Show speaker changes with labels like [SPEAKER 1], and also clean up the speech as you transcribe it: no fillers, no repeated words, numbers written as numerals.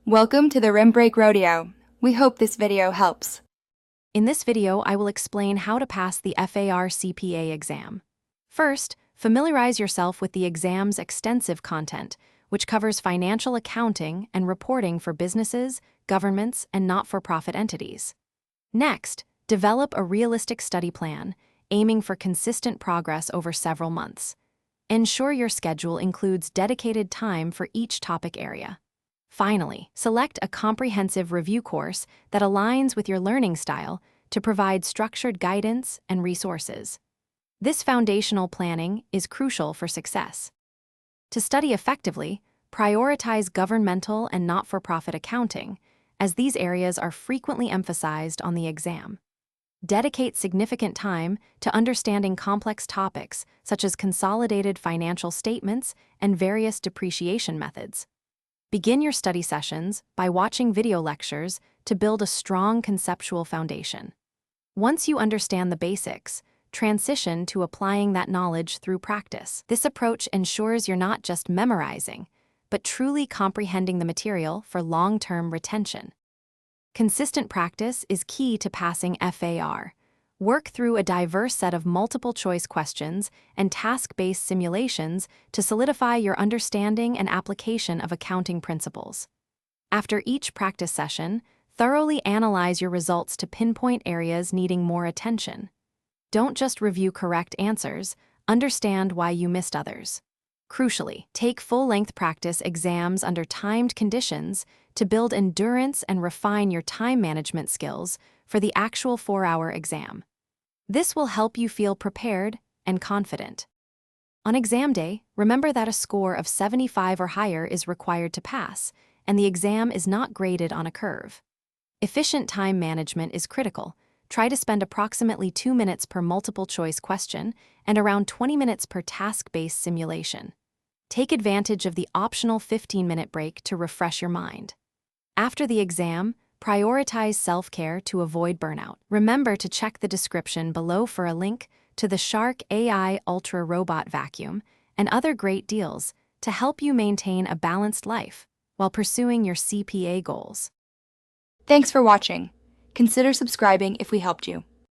[SPEAKER 1] Welcome to the Rim Break Rodeo. We hope this video helps.
[SPEAKER 2] In this video, I will explain how to pass the FAR CPA exam. First, familiarize yourself with the exam's extensive content, which covers financial accounting and reporting for businesses, governments, and not-for-profit entities. Next, develop a realistic study plan, aiming for consistent progress over several months. Ensure your schedule includes dedicated time for each topic area. Finally, select a comprehensive review course that aligns with your learning style to provide structured guidance and resources. This foundational planning is crucial for success. To study effectively, prioritize governmental and not-for-profit accounting, as these areas are frequently emphasized on the exam. Dedicate significant time to understanding complex topics such as consolidated financial statements and various depreciation methods. Begin your study sessions by watching video lectures to build a strong conceptual foundation. Once you understand the basics, transition to applying that knowledge through practice. This approach ensures you're not just memorizing, but truly comprehending the material for long-term retention. Consistent practice is key to passing FAR. Work through a diverse set of multiple-choice questions and task-based simulations to solidify your understanding and application of accounting principles. After each practice session, thoroughly analyze your results to pinpoint areas needing more attention. Don't just review correct answers, understand why you missed others. Crucially, take full-length practice exams under timed conditions to build endurance and refine your time management skills for the actual 4-hour exam. This will help you feel prepared and confident. On exam day, remember that a score of 75 or higher is required to pass, and the exam is not graded on a curve. Efficient time management is critical. Try to spend approximately 2 minutes per multiple-choice question and around 20 minutes per task-based simulation. Take advantage of the optional 15-minute break to refresh your mind. After the exam, prioritize self-care to avoid burnout. Remember to check the description below for a link to the Shark AI Ultra Robot Vacuum and other great deals to help you maintain a balanced life while pursuing your CPA goals.
[SPEAKER 1] Thanks for watching. Consider subscribing if we helped you.